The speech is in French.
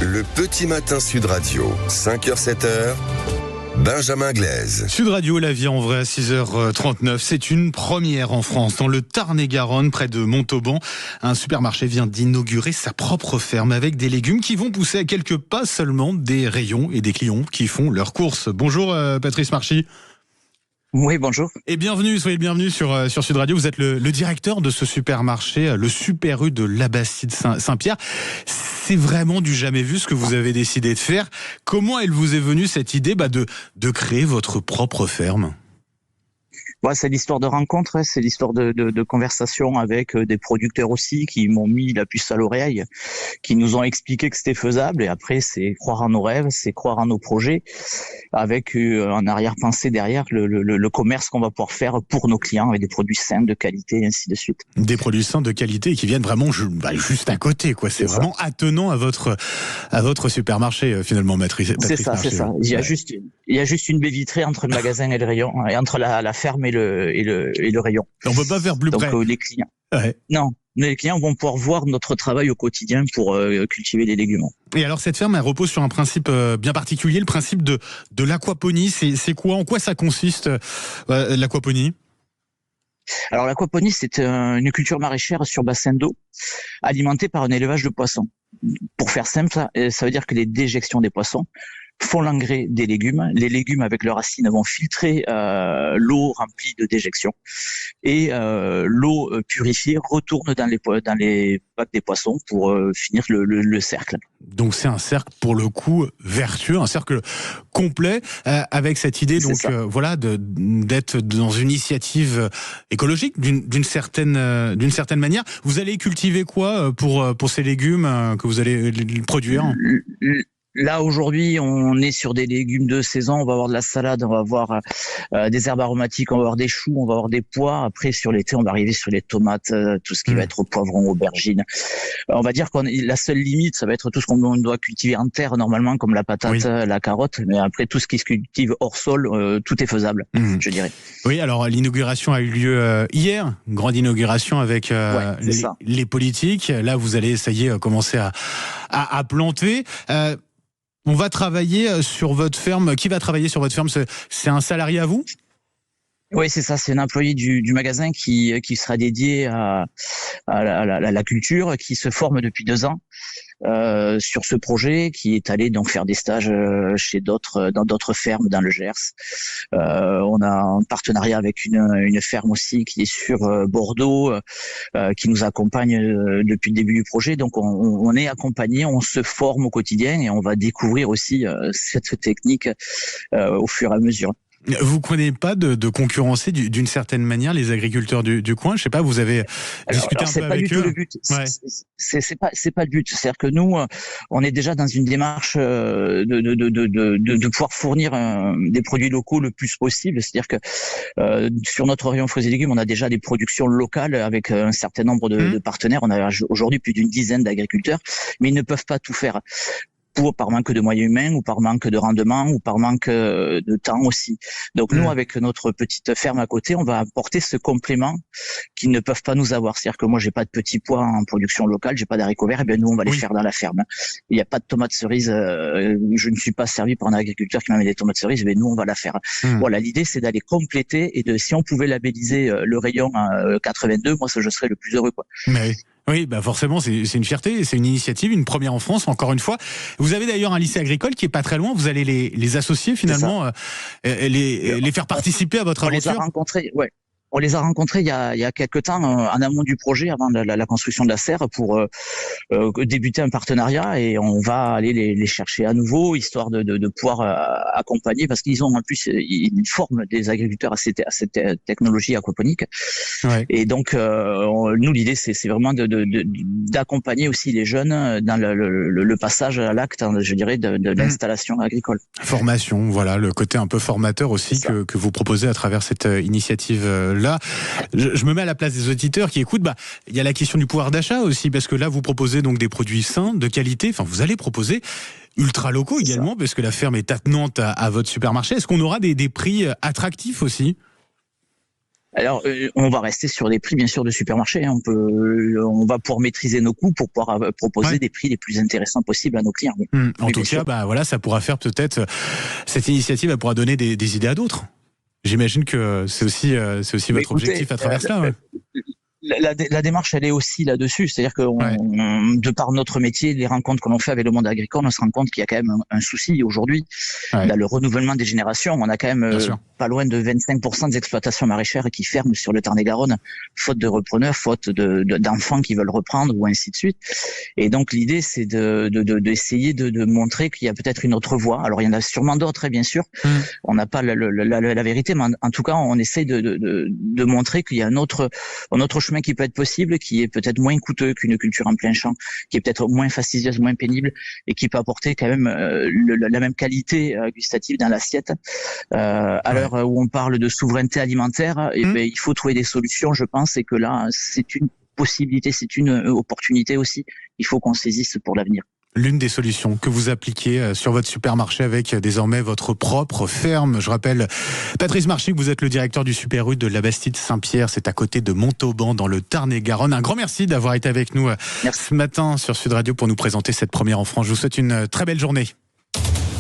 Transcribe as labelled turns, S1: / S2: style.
S1: Le petit matin Sud Radio, 5h-7h, Benjamin Glaise.
S2: Sud Radio, la vie en vrai à 6h39, c'est une première en France. Dans le Tarn-et-Garonne, près de Montauban, un supermarché vient d'inaugurer sa propre ferme avec des légumes qui vont pousser à quelques pas seulement des rayons et des clients qui font leurs courses. Bonjour Patrice Marchy.
S3: Oui, bonjour.
S2: Et bienvenue, soyez le bienvenu sur Sud Radio. Vous êtes le directeur de ce supermarché, le Super U de l'Abbasside Saint-Pierre. C'est vraiment du jamais vu ce que vous avez décidé de faire. Comment elle vous est venue cette idée de créer votre propre ferme ?
S3: Ouais, c'est l'histoire de rencontre, c'est l'histoire de conversation avec des producteurs aussi qui m'ont mis la puce à l'oreille, qui nous ont expliqué que c'était faisable. Et après, c'est croire en nos rêves, c'est croire en nos projets, avec en arrière-pensée derrière le commerce qu'on va pouvoir faire pour nos clients avec des produits sains, de qualité, et ainsi de suite. Des
S2: produits sains de qualité et qui viennent vraiment juste à côté, quoi. C'est vraiment attenant à votre supermarché finalement, Patrice.
S3: C'est ça. Il y a juste une baie vitrée entre le magasin et le rayon, et entre la ferme et le rayon.
S2: On peut pas faire plus près.
S3: Donc les clients. Ouais. Non. Les clients vont pouvoir voir notre travail au quotidien pour cultiver les légumes.
S2: Et alors cette ferme, elle repose sur un principe bien particulier, le principe de l'aquaponie. C'est quoi ? En quoi ça consiste l'aquaponie ?
S3: Alors l'aquaponie, c'est une culture maraîchère sur bassin d'eau, alimentée par un élevage de poissons. Pour faire simple, ça veut dire que les déjections des poissons font l'engrais des légumes. Les légumes, avec leurs racines, vont filtrer l'eau remplie de déjections. Et l'eau purifiée retourne dans les bacs des poissons pour finir le cercle.
S2: Donc c'est un cercle, pour le coup, vertueux, un cercle complet, avec cette idée d'être dans une initiative écologique d'une certaine manière. Vous allez cultiver quoi pour ces légumes que vous allez produire ?
S3: Là, aujourd'hui, on est sur des légumes de saison. On va avoir de la salade, on va avoir des herbes aromatiques, on va avoir des choux, on va avoir des pois. Après, sur l'été, on va arriver sur les tomates, tout ce qui va être poivron, aubergine. On va dire la seule limite, ça va être tout ce qu'on doit cultiver en terre, normalement, comme la patate, la carotte. Mais après, tout ce qui se cultive hors sol, tout est faisable, je dirais.
S2: Oui, alors l'inauguration a eu lieu hier, une grande inauguration avec les politiques. Là, vous allez, ça y est, commencer à planter. On va travailler sur votre ferme. Qui va travailler sur votre ferme ? C'est un salarié à vous ?
S3: Oui, c'est ça. C'est un employé du magasin qui sera dédié à la culture, qui se forme depuis 2 ans sur ce projet, qui est allé donc faire des stages dans d'autres fermes dans le Gers. On a un partenariat avec une ferme aussi qui est sur Bordeaux, qui nous accompagne depuis le début du projet. Donc on est accompagné, on se forme au quotidien et on va découvrir aussi cette technique au fur et à mesure.
S2: Vous ne craignez pas de concurrencer d'une certaine manière les agriculteurs du coin ? Je sais pas, vous avez discuté un peu avec eux ?
S3: C'est pas du tout le but. Ouais. C'est pas le but. C'est-à-dire que nous, on est déjà dans une démarche de pouvoir fournir des produits locaux le plus possible. C'est-à-dire que sur notre rayon fruits et légumes, on a déjà des productions locales avec un certain nombre de partenaires. On a aujourd'hui plus d'une dizaine d'agriculteurs, mais ils ne peuvent pas tout faire. Par manque de moyens humains ou par manque de rendement ou par manque de temps aussi. Donc nous, avec notre petite ferme à côté, on va apporter ce complément qu'ils ne peuvent pas nous avoir. C'est-à-dire que moi, j'ai pas de petits pois en production locale, j'ai pas d'haricots verts, et bien nous, on va les faire dans la ferme. Il n'y a pas de tomates cerises, je ne suis pas servi par un agriculteur qui m'amène des tomates cerises, mais nous, on va la faire. Voilà, l'idée, c'est d'aller compléter et si on pouvait labelliser le rayon 82, moi, je serais le plus heureux, quoi.
S2: Mais oui, forcément, c'est une fierté, c'est une initiative, une première en France, encore une fois. Vous avez d'ailleurs un lycée agricole qui est pas très loin, vous allez les associer finalement, les faire participer à votre aventure.
S3: On les a rencontrés, On les a rencontrés il y a quelques temps en amont du projet, avant la construction de la serre, pour débuter un partenariat, et on va aller les chercher à nouveau, histoire de pouvoir accompagner, parce qu'ils ont en plus ils forment des agriculteurs à cette technologie aquaponique. Et donc nous, l'idée c'est vraiment d'accompagner aussi les jeunes dans le passage à l'acte, je dirais, de l'installation agricole.
S2: Formation, voilà, le côté un peu formateur aussi que vous proposez à travers cette initiative là. Je me mets à la place des auditeurs qui écoutent. Il y a la question du pouvoir d'achat aussi, parce que là vous proposez donc des produits sains, de qualité. Enfin, vous allez proposer ultra locaux également, parce que la ferme est attenante à votre supermarché. Est-ce qu'on aura des prix attractifs aussi ?
S3: Alors, on va rester sur des prix, bien sûr, de supermarché. On va pouvoir maîtriser nos coûts pour pouvoir proposer des prix les plus intéressants possibles à nos clients.
S2: En tout cas, voilà, ça pourra faire peut-être, cette initiative, elle pourra donner des idées à d'autres. J'imagine que c'est aussi votre objectif à travers cela.
S3: La démarche, elle est aussi là-dessus. C'est-à-dire que de par notre métier, les rencontres que l'on fait avec le monde agricole, on se rend compte qu'il y a quand même un souci aujourd'hui. Dans le renouvellement des générations, on a quand même pas loin de 25% des exploitations maraîchères qui ferment sur le Tarn-et-Garonne, faute de repreneurs, faute d'enfants qui veulent reprendre, ou ainsi de suite. Et donc l'idée, c'est d'essayer de montrer qu'il y a peut-être une autre voie. Alors il y en a sûrement d'autres, bien sûr. On n'a pas la vérité, mais en tout cas, on essaye de montrer qu'il y a un autre chemin qui peut être possible, qui est peut-être moins coûteux qu'une culture en plein champ, qui est peut-être moins fastidieuse, moins pénible, et qui peut apporter quand même la même qualité gustative dans l'assiette. À l'heure où on parle de souveraineté alimentaire, il faut trouver des solutions, je pense, et que là, c'est une possibilité, c'est une opportunité aussi. Il faut qu'on saisisse pour l'avenir.
S2: L'une des solutions que vous appliquez sur votre supermarché avec désormais votre propre ferme. Je rappelle, Patrice Marchic, vous êtes le directeur du Super U de la Bastide Saint-Pierre. C'est à côté de Montauban, dans le Tarn-et-Garonne. Un grand merci d'avoir été avec nous ce matin sur Sud Radio pour nous présenter cette première en France. Je vous souhaite une très belle journée.